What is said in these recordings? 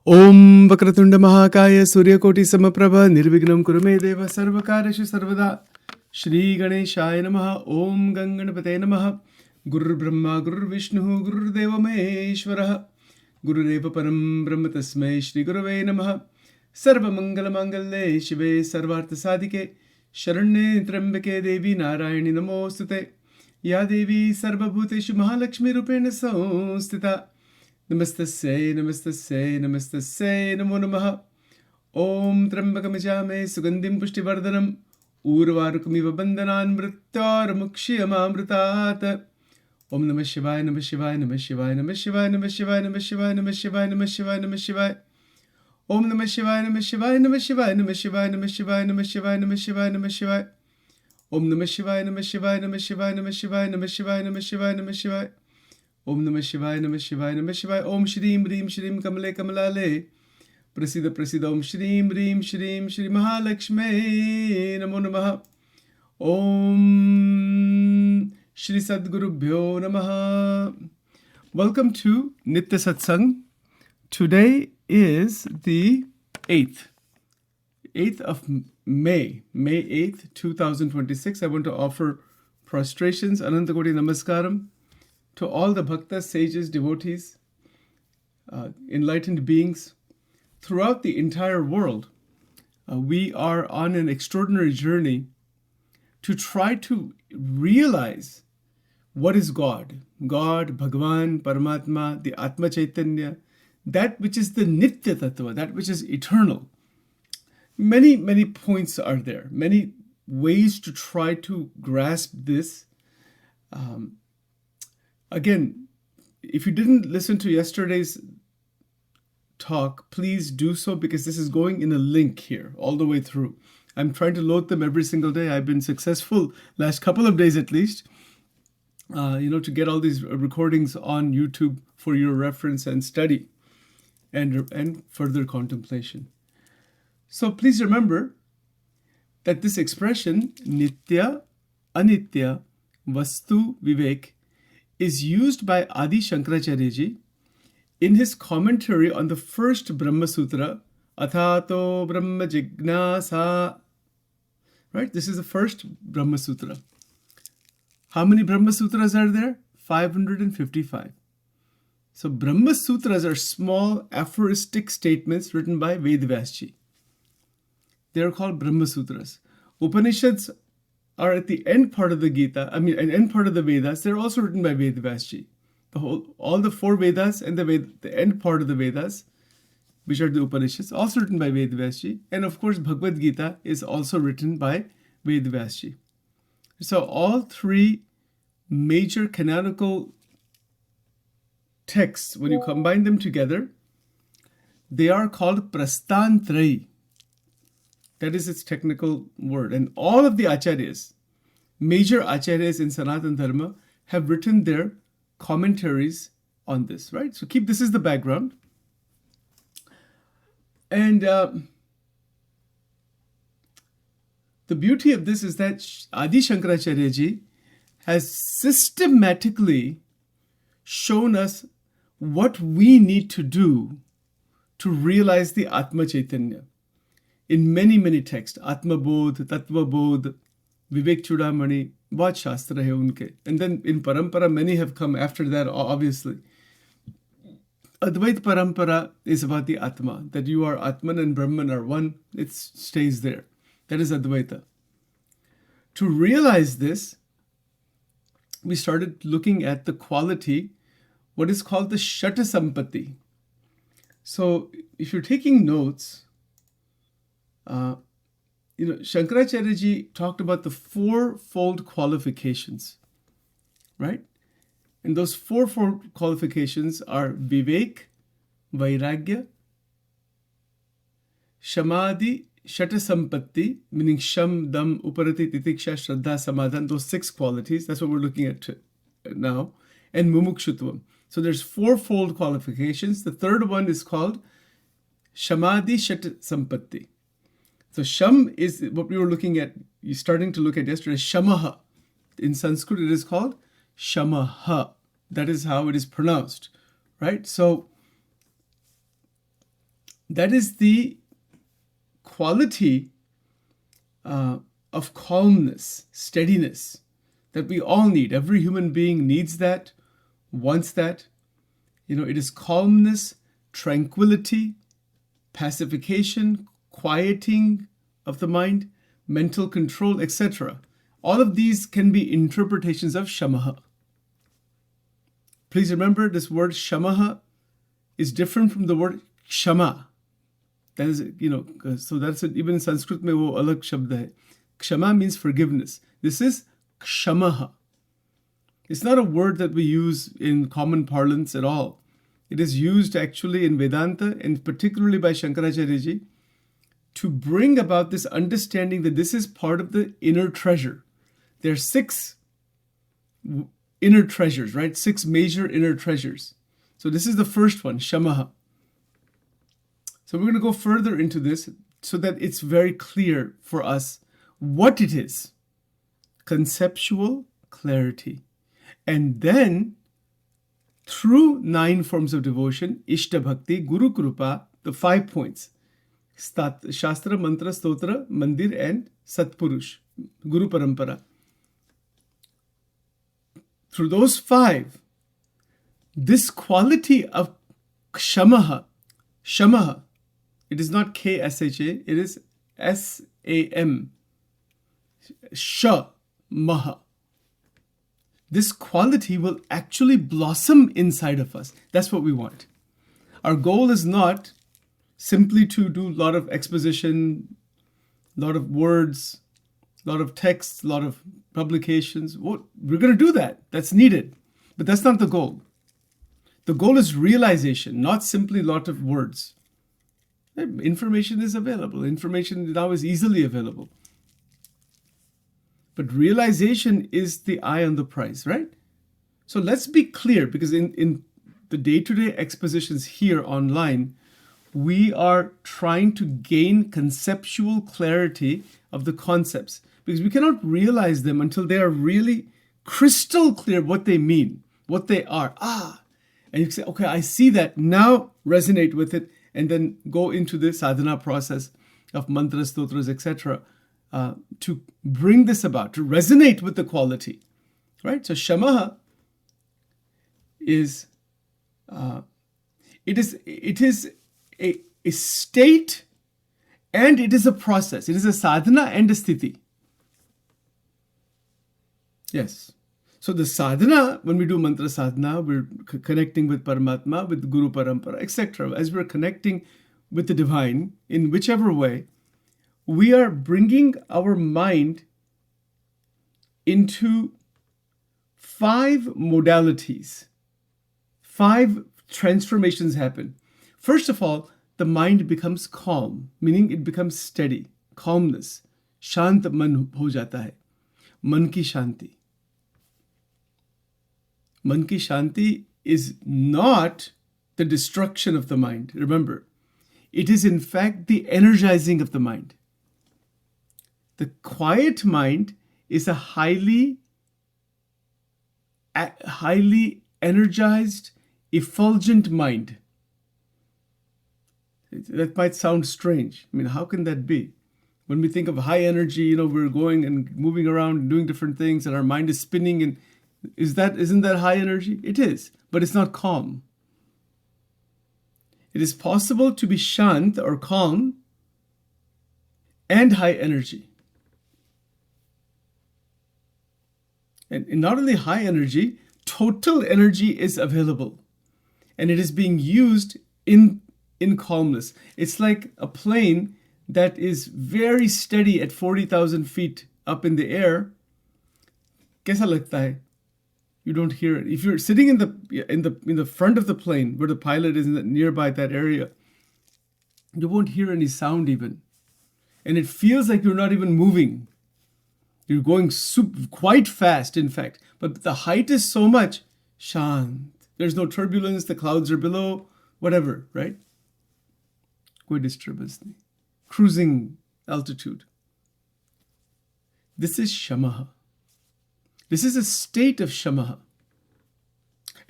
Om Vakratunda Mahakaya Suryakoti Samaprabha Nirvignam Kurume Deva Sarvakareshu Sarvada Shri Ganeshaya Namaha Om Ganganapate Namaha Guru Brahma Guru Vishnu Guru Deva Maheshwaraha Guru Deva Param Brahma Tasmai Shri Gurave Namaha Sarva Mangala Mangale Shive Sarvartha Sadike Sharanye Trambake Devi Narayani Namostute Ya Devi Sarva Bhuteshu Mahalakshmi Rupena Samstita Namaste, namaste, namaste, namo namaha. Om Trambakam Jame Sugandim Pushtivardhanam Urvarukumiva Bandhanan Mrittar Mukshiyamamritat. Om Namah Shivaya, Namah Shivaya, Namah Shivaya, Namah Shivaya, Namah Shivaya, Namah Shivaya, Namah Shivaya, Namah Shivaya, Namah Shivaya. Om Namah Shivaya, Namah Shivaya, Namah Shivaya, Namah Shivaya, Namah Shivaya, Namah Shivaya, Namah Shivaya, Namah Shivaya. Om Namah Shivaya, Namah Shivaya, Namah Shivaya, Namah Shivaya, Namah Shivaya, Namah Shivaya, Namah Shivaya. Om Namah Shivaya, Namah Shivaya, Namah Shivaya. Om Shrim Rim Shrim Kamale Kamalale. Prasida Prasida Om Shrim Rim Shrim Shri Mahalakshmi Namo Namaha. Om Shri Sadgurubhyo Namaha. Welcome to Nitya Satsang. Today is the 8th of May 8th, 2026. I want to offer prostrations, Anantakoti Namaskaram, to all the bhaktas, sages, devotees, enlightened beings throughout the entire world. We are on an extraordinary journey to try to realize what is God, Bhagavan, Paramatma, the Atma Chaitanya, that which is the Nitya Tattva, that which is eternal. Many, many points are there, many ways to try to grasp this. Again, if you didn't listen to yesterday's talk, please do so, because this is going in a link here all the way through. I'm trying to load them every single day. I've been successful last couple of days at least, to get all these recordings on YouTube for your reference and study and further contemplation. So please remember that this expression, Nitya-Anitya-Vastu-Vivek, is used by Adi Shankaracharya Ji in his commentary on the first Brahma Sutra, Athato Brahma Jignasa. Right? This is the first Brahma Sutra. How many Brahma Sutras are there? 555. So Brahma Sutras are small aphoristic statements written by Vedvyas Ji. They are called Brahma Sutras. Upanishads are at the end part of the Gita, an end part of the Vedas. They're also written by Vedvyas Ji. All the four Vedas and the end part of the Vedas, which are the Upanishads, also written by Vedvyas Ji. And of course, Bhagavad Gita is also written by Vedvyas Ji. So all three major canonical texts, when you combine them together, they are called Prastantrayi. That is its technical word. And all of the acharyas, major acharyas in Sanatana Dharma, have written their commentaries on this, right? So this is the background. And the beauty of this is that Adi Shankaracharya Ji has systematically shown us what we need to do to realize the Atma Chaitanya. In many, many texts, Atma Bodh, Tattva Bodh, Vivek Chudamani, bahut shastra hai unke. And then in Parampara, many have come after that, obviously. Advait Parampara is about the Atma, that you are Atman and Brahman are one. It stays there. That is Advaita. To realize this, we started looking at the quality, what is called the Shata Sampatti. So if you're taking notes, Shankaracharya Ji talked about the fourfold qualifications, right? And those fourfold qualifications are Vivek, Vairagya, Shamadhi, Shata Sampatti, meaning Sham, Dam, Uparati, Titiksha, Shraddha, Samadhan, those 6 qualities. That's what we're looking at now. And Mumukshutvam. So there's fourfold qualifications. The third one is called Shamadhi Shata Sampatti. So Sham is what we were looking at, starting to look at yesterday, Shamaha. In Sanskrit, it is called Shamaha. That is how it is pronounced, right? So That is the quality of calmness, steadiness that we all need. Every human being needs that, wants that. It is calmness, tranquility, pacification, quieting of the mind, mental control, etc. All of these can be interpretations of shamaha. Please remember, this word shamaha is different from the word kshama. That is, so that's it. Even in Sanskrit, mein wo alag shabd hai. Kshama means forgiveness. This is kshamaha. It's not a word that we use in common parlance at all. It is used actually in Vedanta, and particularly by Shankaracharya Ji, to bring about this understanding that this is part of the inner treasure. There are 6 inner treasures, right? 6 major inner treasures. So this is the first one, shamaha. So we're going to go further into this so that it's very clear for us what it is. Conceptual clarity. And then, through 9 forms of devotion, Ishta Bhakti, Guru Krupa, the 5 points, Shastra, Mantra, Stotra, Mandir, and Satpurush, Guru Parampara. Through those 5, this quality of shamaha, it is not K-S-H-A, it is S-A-M, shamaha. This quality will actually blossom inside of us. That's what we want. Our goal is not simply to do a lot of exposition, a lot of words, a lot of texts, a lot of publications. We're going to do that. That's needed. But that's not the goal. The goal is realization, not simply a lot of words. Information is available. Information now is easily available. But realization is the eye on the prize, right? So let's be clear, because in the day-to-day expositions here online, we are trying to gain conceptual clarity of the concepts, because we cannot realize them until they are really crystal clear what they mean, what they are. And you say, okay, I see that. Now resonate with it, and then go into the sadhana process of mantras, stotras, etc. To bring this about, to resonate with the quality, right? So shamaha is it is a state, and it is a process. It is a sadhana and a sthiti. Yes. So the sadhana, when we do mantra sadhana, we're connecting with Paramatma, with Guru Parampara, etc. As we're connecting with the divine in whichever way, we are bringing our mind into 5 modalities. 5 transformations happen. First of all, the mind becomes calm, meaning it becomes steady, calmness. Shant man ho jata hai. Man ki shanti. Man ki shanti is not the destruction of the mind. Remember, it is in fact the energizing of the mind. The quiet mind is a highly energized, effulgent mind. That might sound strange. I mean, how can that be? When we think of high energy, we're going and moving around and doing different things, and our mind is spinning, and isn't that high energy? It is, but it's not calm. It is possible to be shant or calm and high energy. And not only high energy, total energy is available. And it is being used in calmness. It's like a plane that is very steady at 40,000 feet up in the air. Kaisa lagta hai? You don't hear it. If you're sitting in the front of the plane where the pilot is nearby that area, you won't hear any sound even. And it feels like you're not even moving. You're going quite fast, in fact. But the height is so much, shant. There's no turbulence, the clouds are below, whatever, right? Koi disturbance nahi. Cruising altitude. This is shamaha. This is a state of shamaha.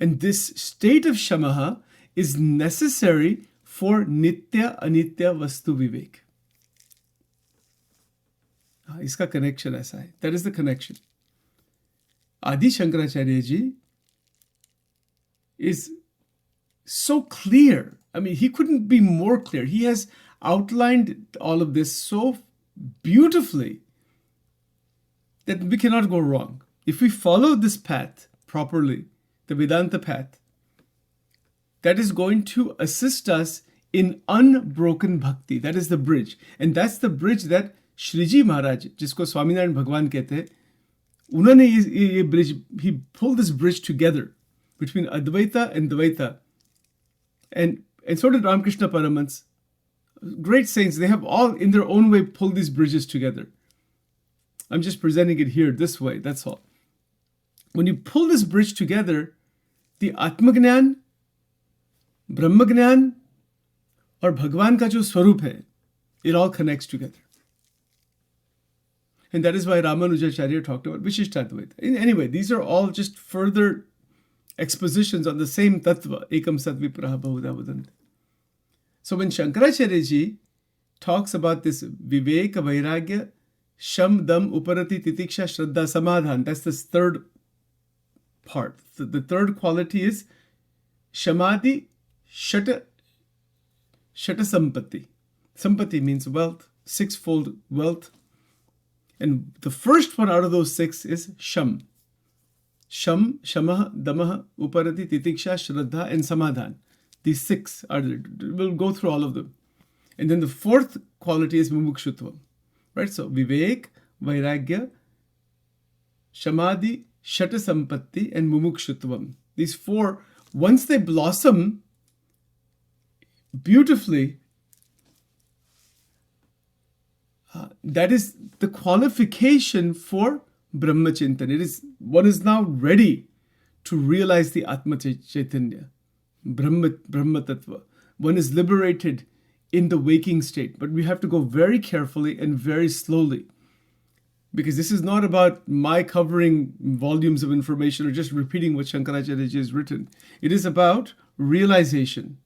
And this state of shamaha is necessary for Nitya-Anitya-Vastu-Vivek. इसका connection ऐसा है. That is the connection. Adi Shankaracharya ji is so clear. I mean, he couldn't be more clear. He has outlined all of this so beautifully that we cannot go wrong. If we follow this path properly, the Vedanta path, that is going to assist us in unbroken bhakti. That is the bridge. And that's the bridge that Shriji Maharaj, जिसको स्वामीनारायण भगवान कहते हैं, उन्होंने ये bridge, he pulled this bridge together between Advaita and Dvaita. And so did Ramakrishna Paramans. Great saints, they have all in their own way pulled these bridges together. I'm just presenting it here this way, that's all. When you pull this bridge together, the Atmagnan, Brahmagnan, और भगवान का जो स्वरूप है, it all connects together. And that is why Ramanujacharya talked about Vishishtadvaita. Anyway, these are all just further expositions on the same tattva, ekam satvipraha bahuda vadanti. So when Shankaracharya ji talks about this Vivek, Vairagya, Sham, Dam, Uparati, Titiksha, Shraddha, Samadhan, that's this third part. The third quality is Shamadhi, Shata Sampatti. Sampatti means wealth, sixfold wealth. And the first one out of those six is Sham. Sham, Shamaha, Damaha, Uparati, Titiksha, Shraddha, and Samadhan. These six are there. We'll go through all of them. And then the fourth quality is Mumukshutvam. Right? So Vivek, Vairagya, Shamadhi, Shata Sampatti, and Mumukshutvam. These four, once they blossom beautifully, that is the qualification for Brahmachintan. One is now ready to realize the Atma Chaitanya, Brahma Tattva. One is liberated in the waking state. But we have to go very carefully and very slowly. Because this is not about my covering volumes of information or just repeating what Shankaracharya ji has written. It is about realization.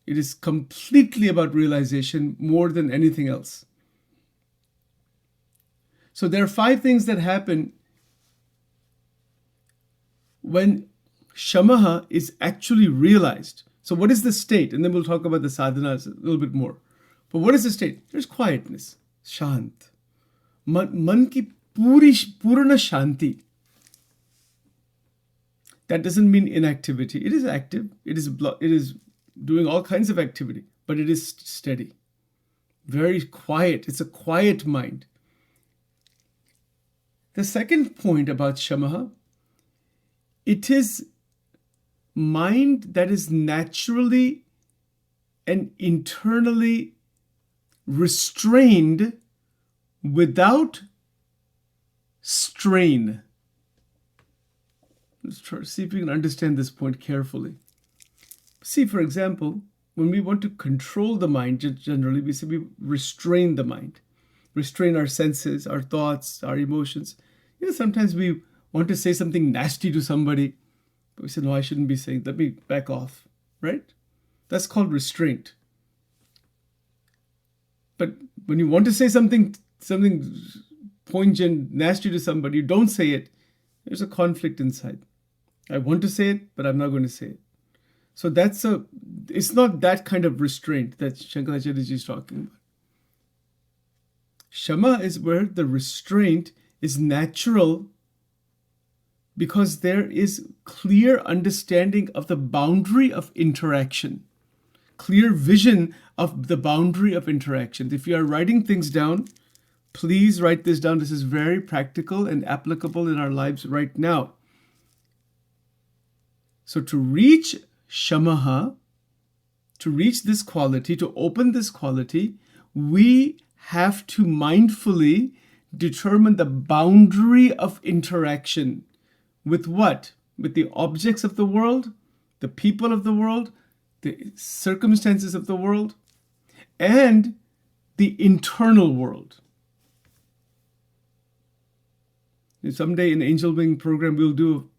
It is completely about realization more than anything else. So there are 5 things that happen when Shamaha is actually realized. So what is the state? And then we'll talk about the sadhanas a little bit more. But what is the state? There's quietness, shant. Man ki purna shanti. That doesn't mean inactivity. It is active. It is doing all kinds of activity, but it is steady. Very quiet. It's a quiet mind. The second point about Shamaha, it is mind that is naturally and internally restrained without strain. Let's try to see if we can understand this point carefully. See, for example, when we want to control the mind, generally, we say we restrain the mind. Restrain our senses, our thoughts, our emotions. Sometimes we want to say something nasty to somebody, but we say, no, I shouldn't be saying, let me back off, right? That's called restraint. But when you want to say something poignant, nasty to somebody, you don't say it, there's a conflict inside. I want to say it, but I'm not going to say it. So it's not that kind of restraint that Shankaracharya ji is talking about. Shama is where the restraint is natural because there is clear understanding of the boundary of interaction, clear vision of the boundary of interaction. If you are writing things down, please write this down. This is very practical and applicable in our lives right now. So to reach Shamaha, to reach this quality, to open this quality, we have to mindfully determine the boundary of interaction with what? With the objects of the world, the people of the world, the circumstances of the world, and the internal world. Someday in Angel Wing program, we'll do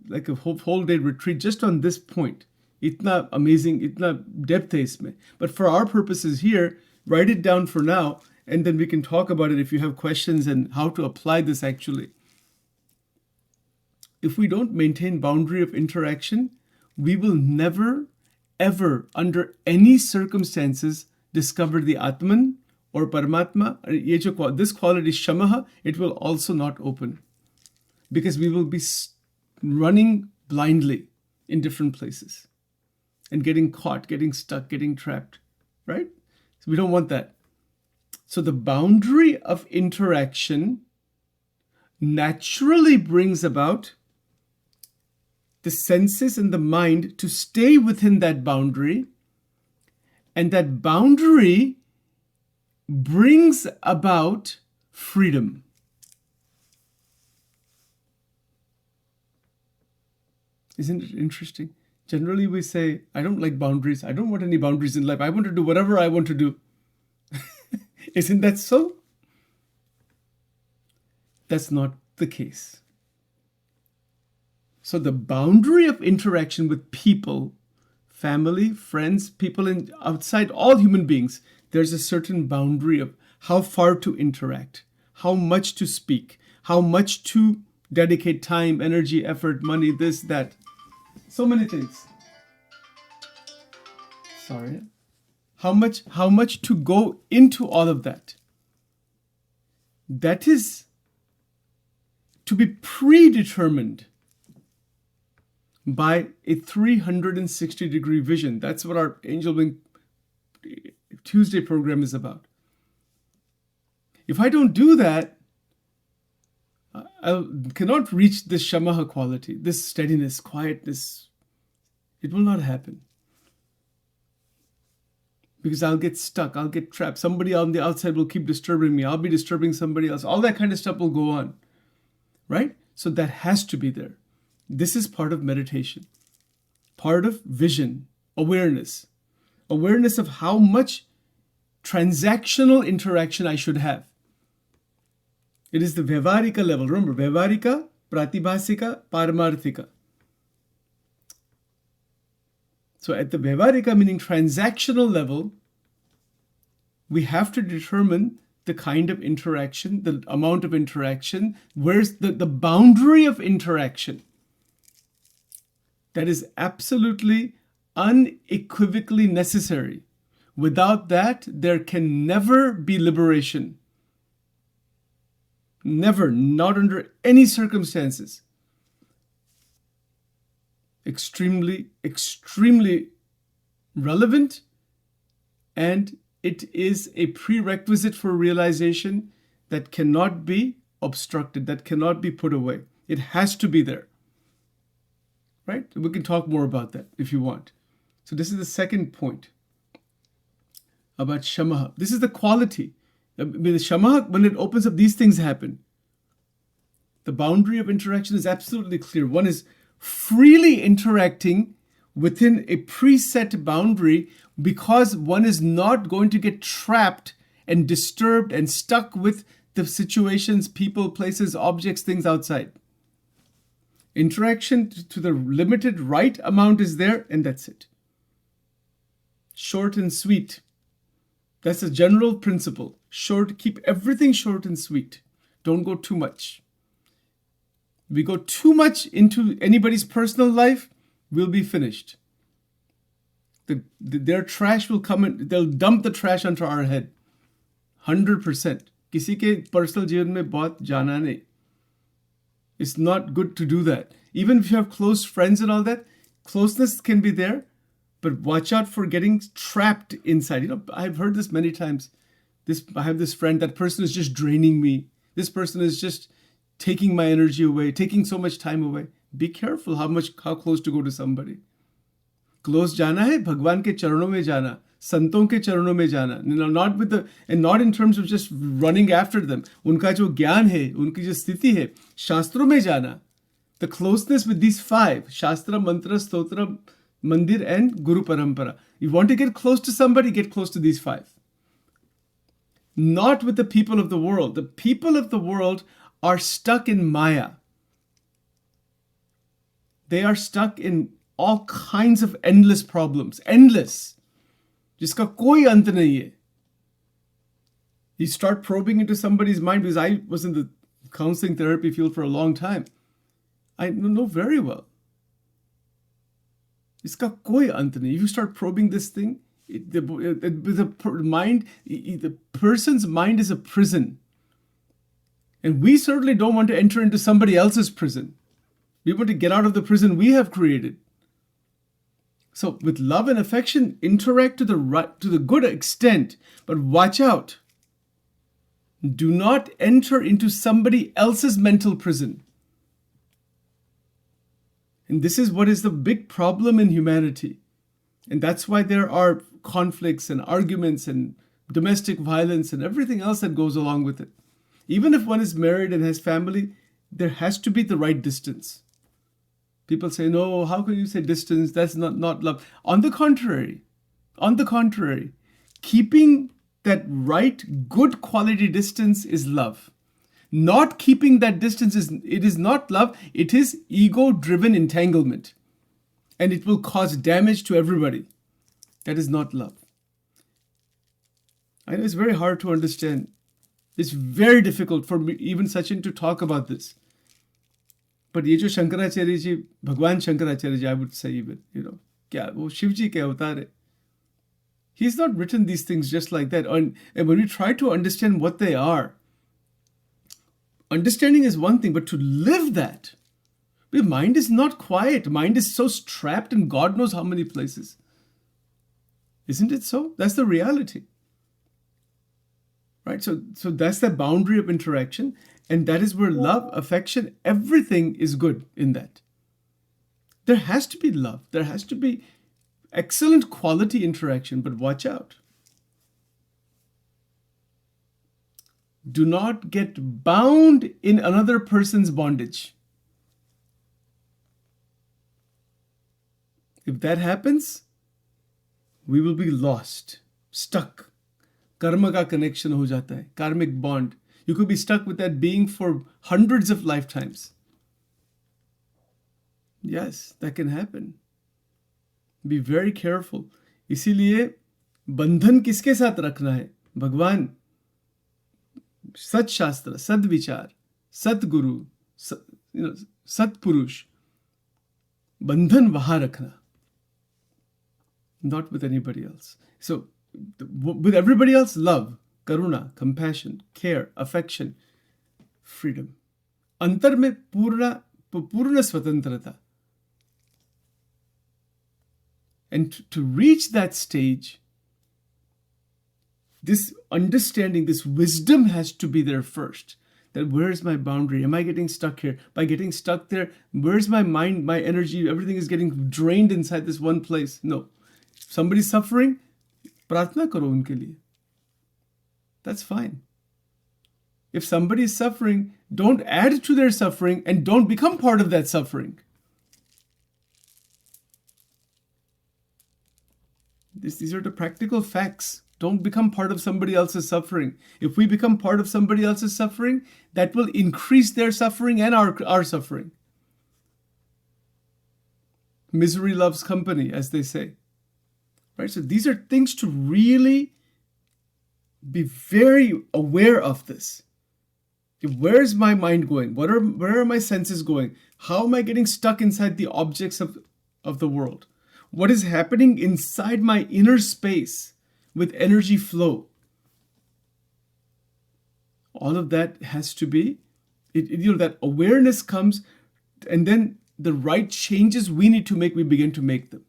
like a whole day retreat just on this point. Itna amazing, itna depth hai isme. But for our purposes here, write it down for now, and then we can talk about it if you have questions and how to apply this actually. If we don't maintain boundary of interaction, we will never, ever, under any circumstances, discover the Atman or Paramatma. This quality, Shamaha, it will also not open. Because we will be running blindly in different places and getting caught, getting stuck, getting trapped, right? So we don't want that. So the boundary of interaction naturally brings about the senses and the mind to stay within that boundary, and that boundary brings about freedom. Isn't it interesting? Generally we say, I don't like boundaries. I don't want any boundaries in life. I want to do whatever I want to do. Isn't that so? That's not the case. So the boundary of interaction with people, family, friends, people outside, all human beings, there's a certain boundary of how far to interact, how much to speak, how much to dedicate time, energy, effort, money, this, that. So many things. Sorry. How much to go into all of that. That is to be predetermined by a 360-degree vision. That's what our Angel Wing Tuesday program is about. If I don't do that, I cannot reach this Shamaha quality, this steadiness, quietness. It will not happen. Because I'll get stuck, I'll get trapped. Somebody on the outside will keep disturbing me. I'll be disturbing somebody else. All that kind of stuff will go on, right? So that has to be there. This is part of meditation, part of vision, awareness of how much transactional interaction I should have. It is the Vyavarika level. Remember, Vyavarika, Pratibhasika, Paramarthika. So at the Vyavarika, meaning transactional level, we have to determine the kind of interaction, the amount of interaction, where's the boundary of interaction. That is absolutely unequivocally necessary. Without that, there can never be liberation. Never, not under any circumstances. Extremely, extremely relevant, and it is a prerequisite for realization that cannot be obstructed, that cannot be put away. It has to be there. Right? We can talk more about that if you want. So this is the second point about Shamaha. This is the quality. The Shamaha, when it opens up, these things happen. The boundary of interaction is absolutely clear. One is freely interacting within a preset boundary because one is not going to get trapped and disturbed and stuck with the situations, people, places, objects, things outside. Interaction to the limited right amount is there, and that's it. Short and sweet. That's a general principle. Short, keep everything short and sweet. Don't go too much. We go too much into anybody's personal life, we'll be finished. Their trash will come in, they'll dump the trash onto our head. 100%. किसी के personal जीवन में बहुत जाना नहीं. It's not good to do that. Even if you have close friends and all that, closeness can be there, but watch out for getting trapped inside. You know, I've heard this many times. I have this friend, that person is just draining me. This person is just taking my energy away, taking so much time away. Be careful how close to go to somebody. Close jana hai, Bhagwan ke charanon mein jana, santon ke charanon mein jana. Not in terms of just running after them. Unka jo gyan hai, unki jo sthiti hai, shastron mein jana. The closeness with these five, Shastra, Mantra, Stotra, Mandir, and Guru Parampara. You want to get close to somebody, get close to these five. Not with the people of the world. The people of the world are stuck in Maya. They are stuck in all kinds of endless problems. Endless. जिसका कोई अंत नहीं है. You start probing into somebody's mind, because I was in the counseling therapy field for a long time. I know very well. इसका कोई अंत नहीं. If you start probing this thing, the person's mind is a prison. And we certainly don't want to enter into somebody else's prison. We want to get out of the prison we have created. So with love and affection, interact to the good extent, but watch out. Do not enter into somebody else's mental prison. And this is what is the big problem in humanity. And that's why there are conflicts and arguments and domestic violence and everything else that goes along with it. Even if one is married and has family, there has to be the right distance. People say, no, how can you say distance? That's not love. On the contrary, keeping that right, good quality distance is love. Not keeping that distance is not love. It is ego-driven entanglement. And it will cause damage to everybody. That is not love. I know it's very hard to understand. It's very difficult for me, even Sachin, to talk about this. But ये जो शंकराचार्य जी, भगवान Shankaracharya ji, I would say even, क्या वो शिव जी के अवतार है. He's not written these things just like that. And when we try to understand what they are, understanding is one thing, but to live that, the mind is not quiet. Mind is so strapped in God knows how many places. Isn't it so? That's the reality. Right? So that's the boundary of interaction. And that is where love, affection, everything is good in that. There has to be love. There has to be excellent quality interaction, but watch out. Do not get bound in another person's bondage. If that happens, we will be lost, stuck. Karma ka connection ho jata hai, karmic bond. You could be stuck with that being for hundreds of lifetimes. Yes, that can happen. Be very careful. इसीलिए बंधन किसके साथ रखना है? भगवान, सत शास्त्र, सद विचार, सत गुरु, सत पुरुष. बंधन वहां रखना. Not with anybody else. So, with everybody else, love, karuna, compassion, care, affection, freedom. अंतर में पूर्ण स्वतंत्रता. And to reach that stage, this understanding, this wisdom has to be there first. That where's my boundary? Am I getting stuck here? By getting stuck there, where's my mind, my energy? Everything is getting drained inside this one place. No. If somebody's suffering, प्रार्थना करो उनके लिए. That's fine. If somebody is suffering, don't add to their suffering and don't become part of that suffering. These are the practical facts. Don't become part of somebody else's suffering. If we become part of somebody else's suffering, that will increase their suffering and our suffering. Misery loves company, as they say. Right? So these are things to really be very aware of this. Where is my mind going? Where are my senses going? How am I getting stuck inside the objects of the world? What is happening inside my inner space with energy flow? All of that has to be, that awareness comes, and then the right changes we need to make, we begin to make them.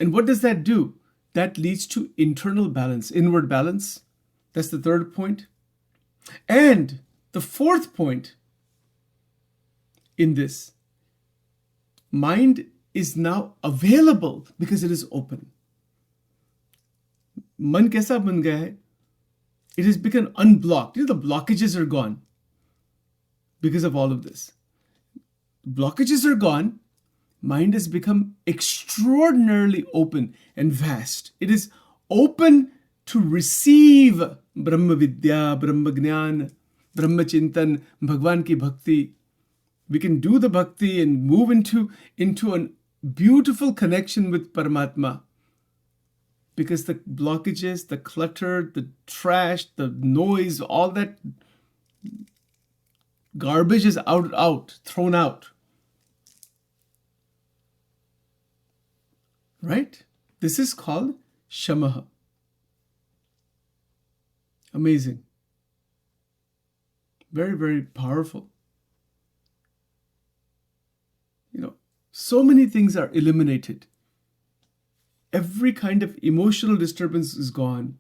And what does that do? That leads to internal balance, inward balance. That's the third point. And the fourth point in this, mind is now available because it is open. Man kaisa ban gaya hai? It has become unblocked. The blockages are gone because of all of this. Blockages are gone. Mind has become extraordinarily open and vast. It is open to receive Brahma Vidya, Brahma Gyan, Brahma Chintan, Bhagwan ki Bhakti. We can do the bhakti and move into a beautiful connection with Paramatma. Because the blockages, the clutter, the trash, the noise, all that garbage is thrown out. Right? This is called Shamaha. Amazing. Very, very powerful. So many things are eliminated. Every kind of emotional disturbance is gone.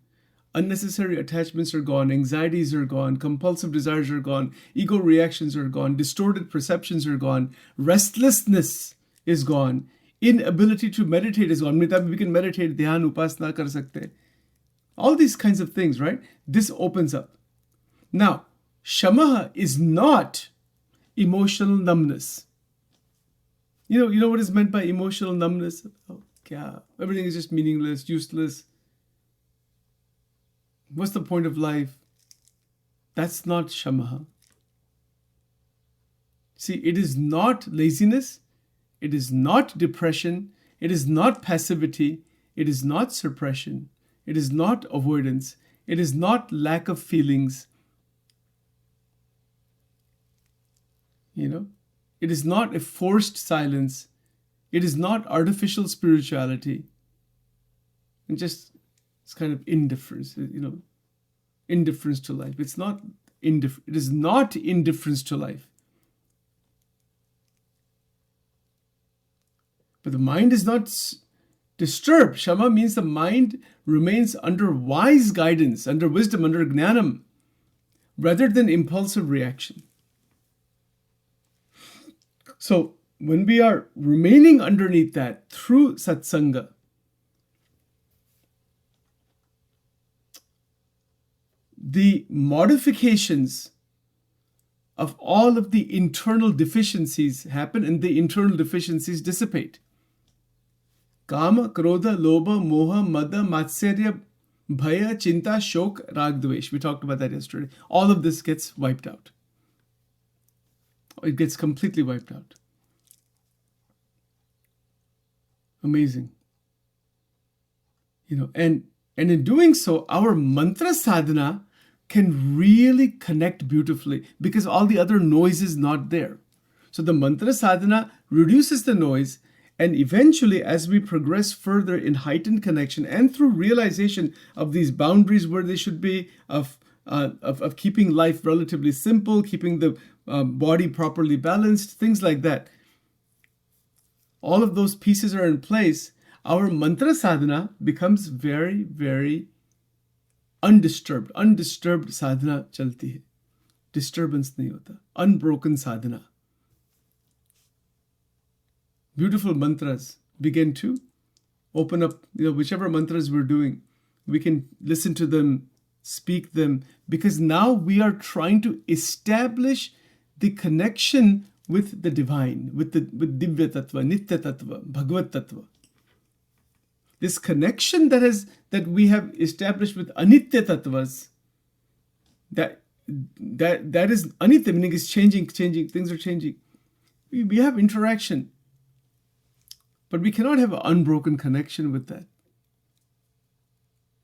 Unnecessary attachments are gone. Anxieties are gone. Compulsive desires are gone. Ego reactions are gone. Distorted perceptions are gone. Restlessness is gone. Inability to meditate is gone. We can meditate, dhyan, upasana kar sakte. All these kinds of things, right? This opens up. Now, Shamaha is not emotional numbness. You know what is meant by emotional numbness? Everything is just meaningless, useless. What's the point of life? That's not Shamaha. See, it is not laziness. It is not depression. It is not passivity. It is not suppression. It is not avoidance. It is not lack of feelings. It is not a forced silence. It is not artificial spirituality. And just, it's kind of indifference, indifference to life. It is not indifference to life. But the mind is not disturbed. Shama means the mind remains under wise guidance, under wisdom, under jnanam, rather than impulsive reaction. So when we are remaining underneath that through satsanga, the modifications of all of the internal deficiencies happen and the internal deficiencies dissipate. Kama, Krodha, Lobha, Moha, Mada, Matsarya, Bhaya, Chinta, Shok, Ragdvesh. We talked about that yesterday. All of this gets wiped out. It gets completely wiped out. Amazing. And in doing so, our mantra sadhana can really connect beautifully because all the other noise is not there. So the mantra sadhana reduces the noise, and eventually, as we progress further in heightened connection and through realization of these boundaries where they should be, of keeping life relatively simple, keeping the body properly balanced, things like that. All of those pieces are in place. Our mantra sadhana becomes very, very undisturbed. Undisturbed sadhana chalti hai. Disturbance nahi hota. Unbroken sadhana. Beautiful mantras begin to open up, whichever mantras we're doing. We can listen to them, speak them, because now we are trying to establish the connection with the divine, with Divya Tattva, Nitya Tattva, Bhagavad Tattva. This connection that we have established with Anitya Tattvas, that is Anitya, meaning it's changing, things are changing. We have interaction, but we cannot have an unbroken connection with that.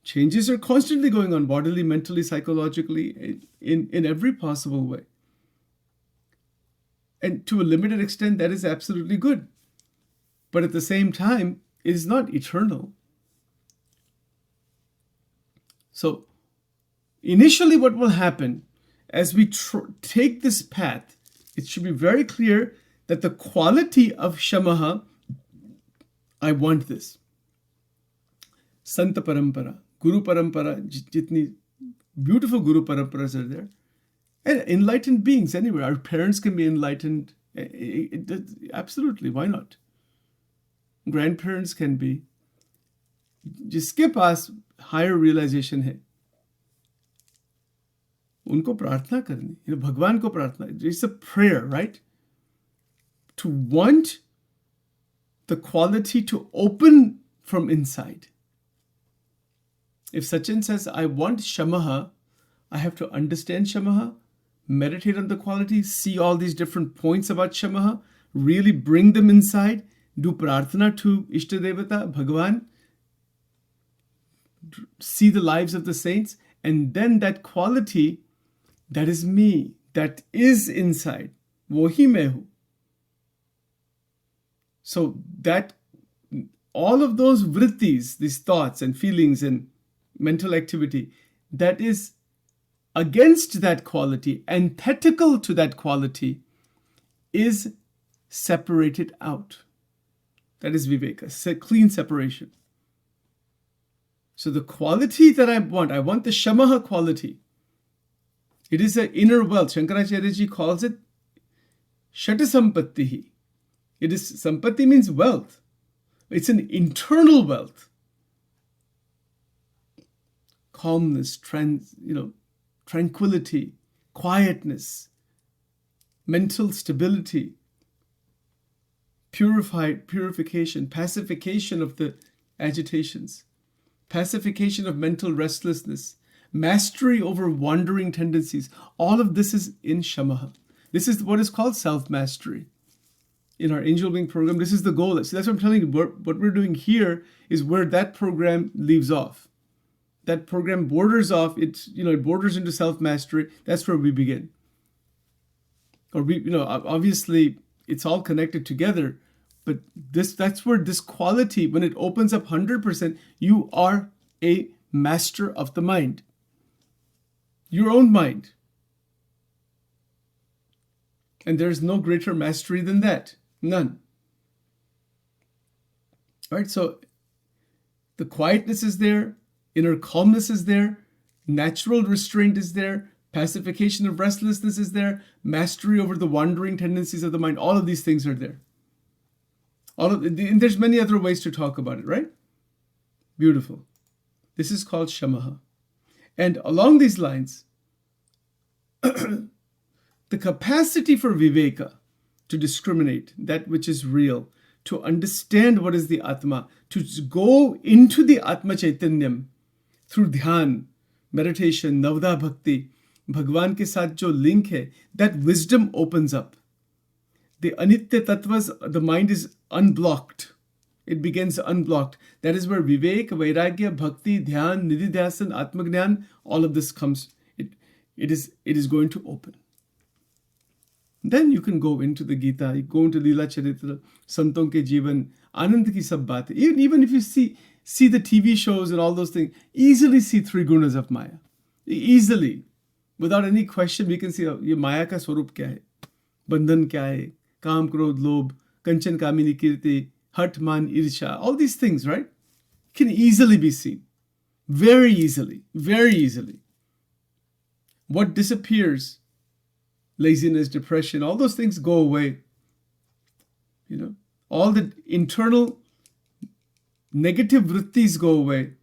Changes are constantly going on, bodily, mentally, psychologically, in every possible way. And to a limited extent, that is absolutely good. But at the same time, it is not eternal. So, initially what will happen as we take this path, it should be very clear that the quality of Shamaha, I want this. Santa Parampara, Guru Parampara, jitni beautiful Guru Paramparas are there. And enlightened beings anywhere. Our parents can be enlightened. Absolutely, why not? Grandparents can be. जिसके पास higher realization है, उनको प्रार्थना करनी. भगवान को प्रार्थना. It's a prayer, right? To want the quality to open from inside. If Sachin says, I want Shamaha, I have to understand Shamaha, meditate on the quality, see all these different points about Shamaha, really bring them inside, do prarthana to Ishtadevata, Bhagavan, see the lives of the saints, and then that quality, that is me, that is inside, wohi main hu. So that all of those vrittis, these thoughts and feelings and mental activity, that is against that quality, antithetical to that quality, is separated out. That is viveka, clean separation. So the quality that I want the Shamaha quality. It is an inner wealth. Shankaracharya ji calls it Shata Sampattihi. It is, Sampatti means wealth. It's an internal wealth. Calmness, tranquility, quietness, mental stability, purification, pacification of the agitations, pacification of mental restlessness, mastery over wandering tendencies. All of this is in Shamaha. This is what is called self-mastery. In our angel wing program, this is the goal. So that's what I'm telling you. What we're doing here is where that program leaves off. That program borders off. It borders into self-mastery. That's where we begin. Or obviously it's all connected together. But that's where this quality, when it opens up 100%, you are a master of the mind. Your own mind. And there's no greater mastery than that. None. All right, so the quietness is there, inner calmness is there, natural restraint is there, pacification of restlessness is there, mastery over the wandering tendencies of the mind. All of these things are there. And there's many other ways to talk about it, right? Beautiful. This is called Shamaha. And along these lines, the capacity for Viveka, to discriminate that which is real, to understand what is the Atma, to go into the Atma Chaitanyam through dhyan, meditation, Navda Bhakti, Bhagwan ke saath jo link hai, that wisdom opens up. The Anitya Tattvas, the mind is unblocked. It begins unblocked. That is where Vivek, Vairagya, Bhakti, Dhyan, Nididhyasan, Atmagnan, all of this comes. It is going to open. Then you can go into the Gita, you go into Leela Charitra, Santon ke Jeevan, Anand ki sab baatein. Even if you see the TV shows and all those things, easily see three gunas of Maya. Easily. Without any question, we can see ye Maya ka swarup kya hai, bandhan kya hai, काम क्रोध लोभ कंचन कामिनी कीर्ति हठ मान ईर्ष्या, all these things, right, can easily be seen, very easily. What disappears, laziness, depression, all those things go away. All the internal negative vrittis go away.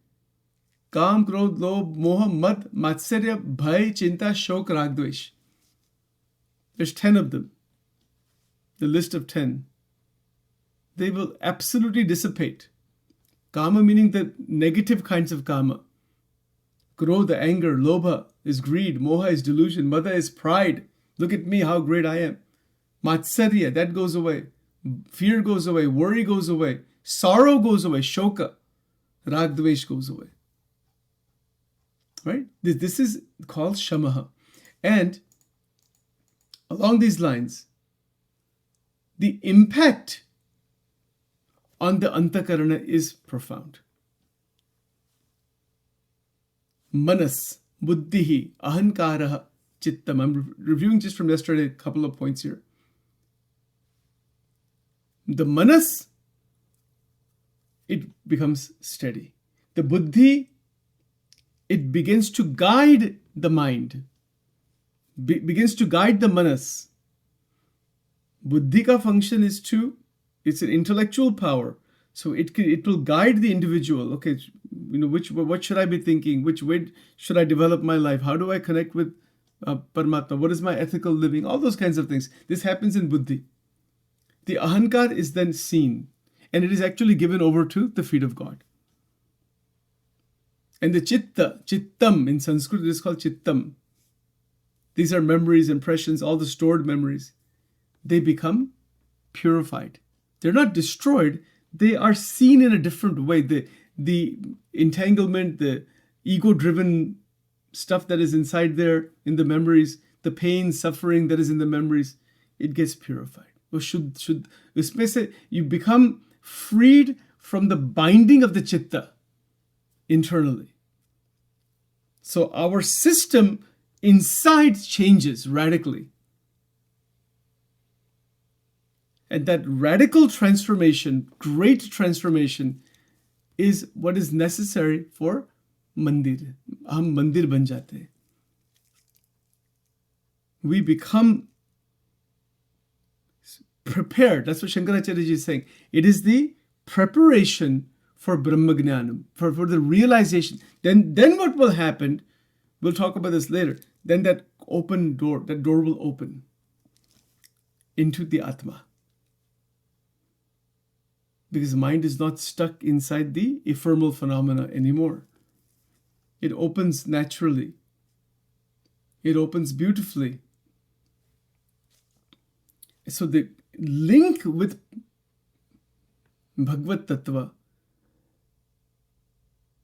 काम क्रोध लोभ मोह मद मात्सर्य भय चिंता शोक राग द्वेष. There's 10 of them. The list of 10. They will absolutely dissipate. Kama meaning the negative kinds of kama. Krodha, anger, lobha is greed, moha is delusion, mada is pride. Look at me, how great I am. Matsarya, that goes away. Fear goes away, worry goes away, sorrow goes away, shoka, ragdvesh goes away. Right? This is called Shamaha. And along these lines, the impact on the Antakarana is profound. Manas, buddhihi, ahankaraha, chittam. I'm reviewing just from yesterday a couple of points here. The manas, it becomes steady. The buddhi, it begins to guide the mind, begins to guide the manas. Buddhi ka function is it's an intellectual power. So it will guide the individual. Okay, what should I be thinking? Which way should I develop my life? How do I connect with Paramatma? What is my ethical living? All those kinds of things. This happens in Buddhi. The Ahankar is then seen, and it is actually given over to the feet of God. And the Chittam in Sanskrit is called Chittam. These are memories, impressions, all the stored memories. They become purified. They're not destroyed. They are seen in a different way. The entanglement, the ego-driven stuff that is inside there in the memories, the pain, suffering that is in the memories, it gets purified. उसमें से you become freed from the binding of the chitta internally. So our system inside changes radically. And that radical transformation, great transformation, is what is necessary for mandir. हम मंदिर बन जाते हैं. We become prepared. That's what Shankaracharya ji is saying. It is the preparation for Brahmagyanam, for the realization. Then what will happen, we'll talk about this later, then that door will open into the Atma. Because the mind is not stuck inside the ephemeral phenomena anymore. It opens naturally. It opens beautifully. So the link with Bhagavad Tattva,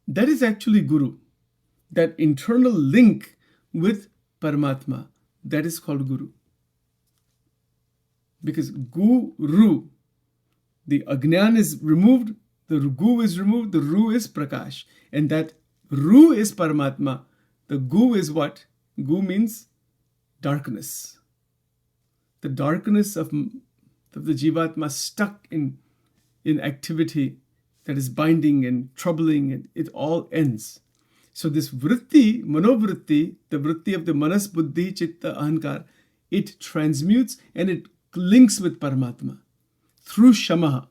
that is actually Guru. That internal link with Paramatma, that is called Guru. Because Guru, the Ajnan is removed, the Gu is removed, the Ru is Prakash. And that Ru is Paramatma. The Gu is what? Gu means darkness. The darkness of the Jivatma stuck in activity that is binding and troubling, and it all ends. So this vritti, manovritti, the vritti of the manas, buddhi, chitta, ahankar, it transmutes and it links with Paramatma through shamaha.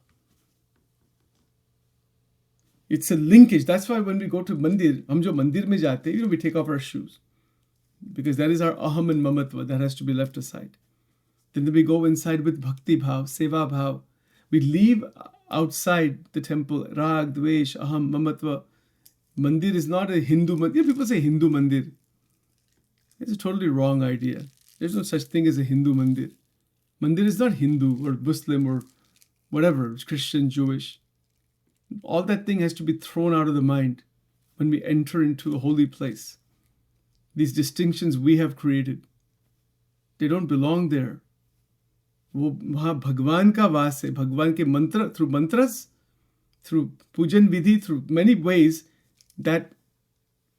It's a linkage. That's why when we go to mandir, hum jo mandir mein jaate, we take off our shoes. Because that is our aham and mamatva that has to be left aside. Then we go inside with bhakti bhav, seva bhav. We leave outside the temple, rag, dvesh, aham, mamatva. Mandir is not a Hindu mandir. People say Hindu mandir. It's a totally wrong idea. There's no such thing as a Hindu mandir. Mandir is not Hindu or Muslim or whatever, Christian, Jewish. All that thing has to be thrown out of the mind when we enter into a holy place. These distinctions we have created, they don't belong there. वो वहाँ भगवान का वास है, भगवान के मंत्र, through mantras, through pujan vidhi, through many ways, that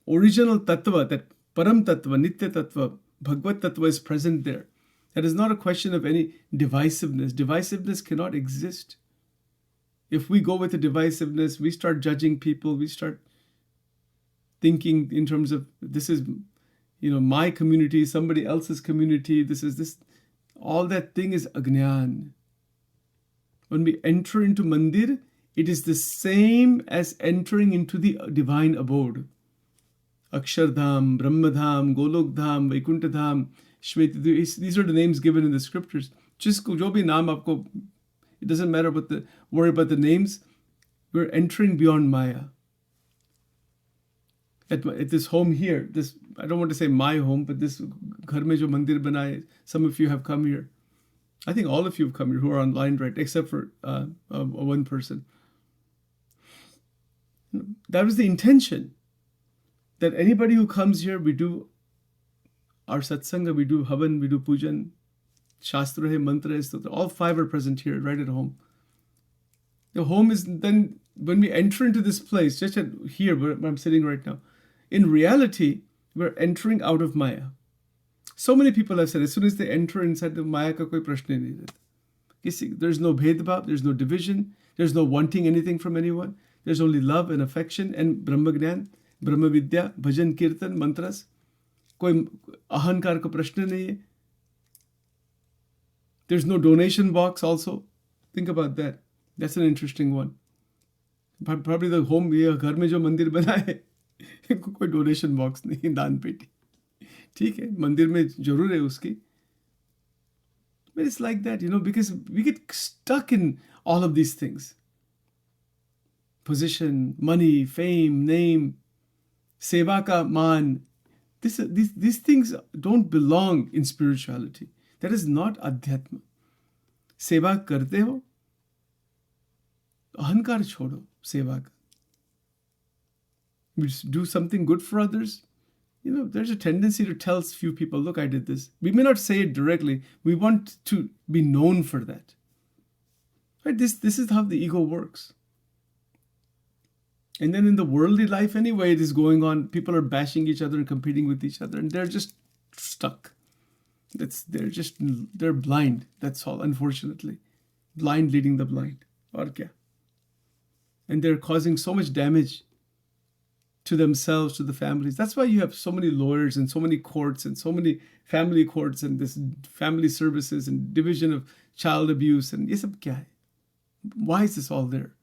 original tattva, that param tattva, nitya tattva, bhagavad tattva is present there. That is not a question of any divisiveness. Divisiveness cannot exist. If we go with the divisiveness, we start judging people, we start thinking in terms of this is, my community, somebody else's community, this is this. All that thing is Ajnan. When we enter into mandir, it is the same as entering into the divine abode. Akshardham, Brahmadham, Golokdham, Vaikuntadham, Shveti. These are the names given in the scriptures. Jisko jo bhi naam aapko, it doesn't matter worry about the names. We're entering beyond Maya. At this home here, I don't want to say my home, but this ghar mein jo mandir bana hai, some of you have come here. I think all of you have come here who are online, right? Except for one person. That was the intention. That anybody who comes here, we do our satsanga, we do havan, we do pujan, shastra hai, mantra hai, all five are present here, right at home. The home is then, when we enter into this place, just here where I'm sitting right now, in reality, we're entering out of Maya. So many people have said, as soon as they enter inside the Maya, ka koi prashna nahi rehta. You see, there's no bhedbhav, there's no division, there's no wanting anything from anyone. There's only love and affection and Brahmagyan, Brahma Vidya, Bhajan, Kirtan, mantras. Koi ahankar ka prashna nahi hai. There's no donation box also. Think about that. That's an interesting one. Probably the home, ghar mein jo mandir bana hai, कोई donation box नहीं, दान पेटी, ठीक है, मंदिर में जरूर है उसकी. But it's like that, because we get stuck in all of these things. Position, money, fame, name, seva ka मान, These things don't belong in spirituality. That is not adhyatma. सेवा करते हो, अहंकार छोड़ो सेवा का. We do something good for others. There's a tendency to tell few people, look, I did this. We may not say it directly. We want to be known for that. Right? This is how the ego works. And then in the worldly life anyway, it is going on. People are bashing each other and competing with each other, and they're just stuck. They're blind. That's all, unfortunately. Blind leading the blind. Aur kya? And they're causing so much damage to themselves, to the families. That's why you have so many lawyers and so many courts and so many family courts and this family services and division of child abuse. And ye sab kya hai? Why is this all there?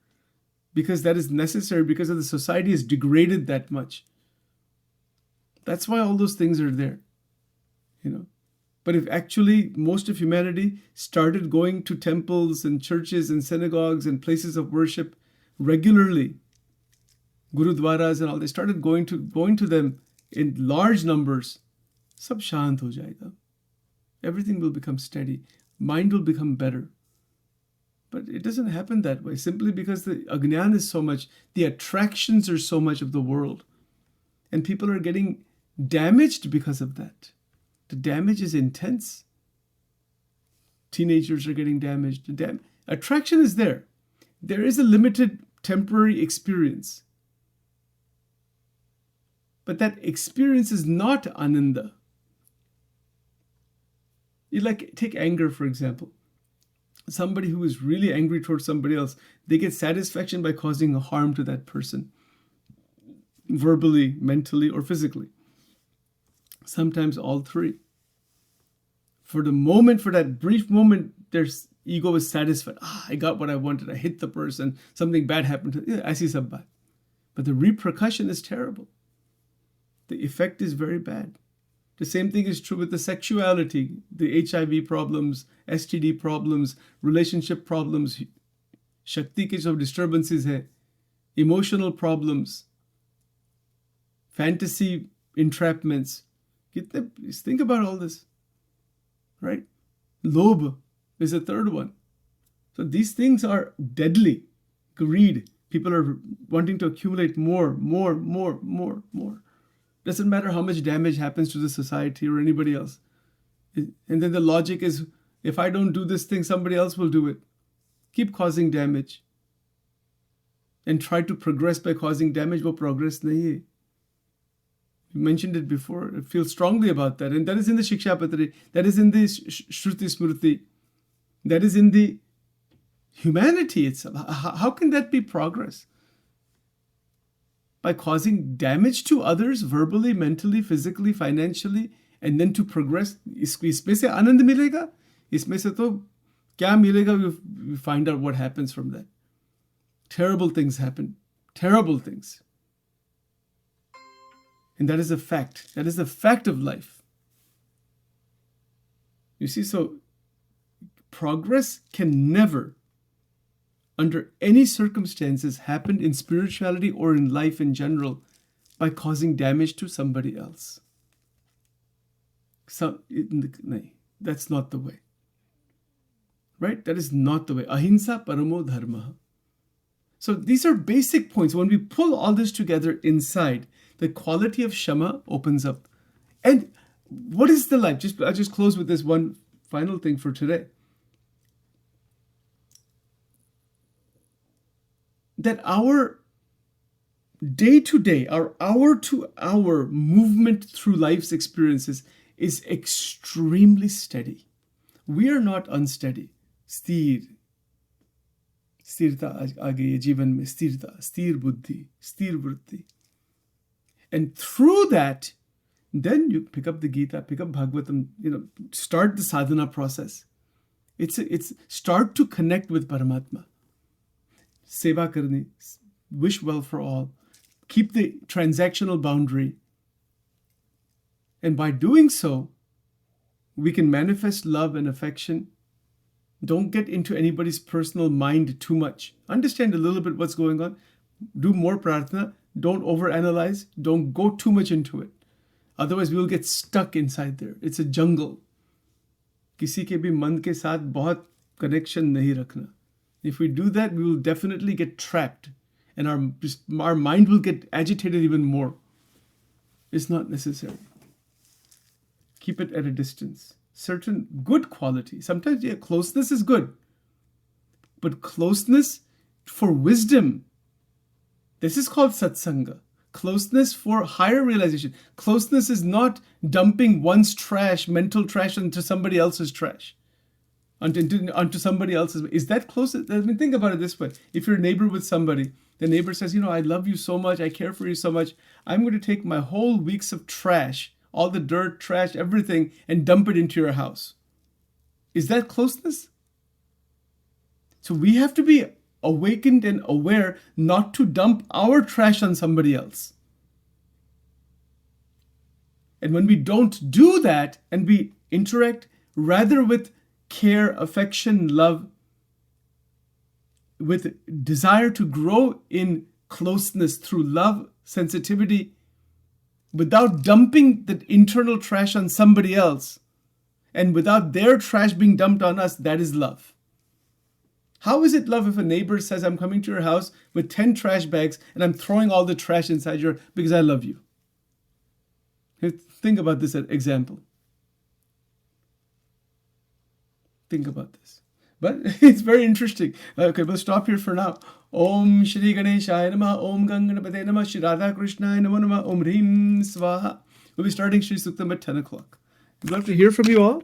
Because that is necessary, because of the society is degraded that much. That's why all those things are there. But if actually most of humanity started going to temples and churches and synagogues and places of worship regularly, gurudwaras and all, they started going to them in large numbers, sab shant ho jayega. Everything will become steady. Mind will become better. But it doesn't happen that way, simply because the agnan is so much, the attractions are so much of the world. And people are getting damaged because of that. The damage is intense. Teenagers are getting damaged. Attraction is there. There is a limited temporary experience. But that experience is not ananda. Take anger, for example. Somebody who is really angry towards somebody else, they get satisfaction by causing harm to that person, verbally, mentally, or physically. Sometimes all three. For that brief moment, their ego is satisfied. I got what I wanted. I hit the person. Something bad happened to them. Aisi sab baat. But the repercussion is terrible. The effect is very bad. The same thing is true with the sexuality, the HIV problems, STD problems, relationship problems, shakti ke jo disturbances hai, emotional problems, fantasy entrapments. Think about all this, right? Lobh is a third one. So these things are deadly. Greed. People are wanting to accumulate more. Doesn't matter how much damage happens to the society or anybody else. And then the logic is, if I don't do this thing, somebody else will do it. Keep causing damage. And try to progress by causing damage, but progress nahi hai. You mentioned it before. I feel strongly about that. And that is in the Shiksha Patri. That is in the Shruti Smriti. That is in the humanity itself. How can that be progress? By causing damage to others verbally, mentally, physically, financially, and then to progress. इसमें से आनंद मिलेगा? इसमें से तो क्या मिलेगा? We find out what happens from that. Terrible things happen. Terrible things. And that is a fact. That is the fact of life. You see, so progress can never, under any circumstances, happen in spirituality or in life in general by causing damage to somebody else. That's not the way. Right? That is not the way. Ahimsa paramo dharma. So these are basic points. When we pull all this together inside, the quality of Shama opens up. And what is the life? I'll just close with this one final thing for today. That our day-to-day, our hour-to-hour movement through life's experiences is extremely steady. We are not unsteady. Sthir. Sthirta aa gayi hai jeevan mein. Sthirta. Sthir buddhi. Sthir vritti. And through that, then you pick up the Gita, pick up Bhagavatam, start the sadhana process. It's start to connect with Paramatma. Seva karni, wish well for all, keep the transactional boundary. And by doing so, we can manifest love and affection. Don't get into anybody's personal mind too much. Understand a little bit what's going on. Do more prarthana. Don't overanalyze. Don't go too much into it. Otherwise, we will get stuck inside there. It's a jungle. किसी के भी मन के साथ बहुत connection नहीं रखना. If we do that, we will definitely get trapped. And our mind will get agitated even more. It's not necessary. Keep it at a distance. Certain good quality. Sometimes, yeah, closeness is good. But closeness for wisdom, this is called satsanga. Closeness for higher realization. Closeness is not dumping one's trash, mental trash, onto somebody else's trash. Onto somebody else's. Is that closeness? I mean, think about it this way. If you're a neighbor with somebody, the neighbor says, I love you so much, I care for you so much, I'm going to take my whole weeks of trash, all the dirt, trash, everything, and dump it into your house. Is that closeness? So we have to be awakened and aware not to dump our trash on somebody else. And when we don't do that and we interact rather with care, affection, love, with desire to grow in closeness through love, sensitivity, without dumping the internal trash on somebody else, and without their trash being dumped on us, that is love. How is it love if a neighbor says, I'm coming to your house with 10 trash bags and I'm throwing all the trash inside because I love you? Think about this example. Think about this. But it's very interesting. Okay, we'll stop here for now. Om Shri Ganeshaya Namaha, Om Ganganapate Namaha, Shri Radha Krishnaya Namaha, Om Hrim Swaha. We'll be starting Shri Suktam at 10 o'clock. We'd love to hear from you all.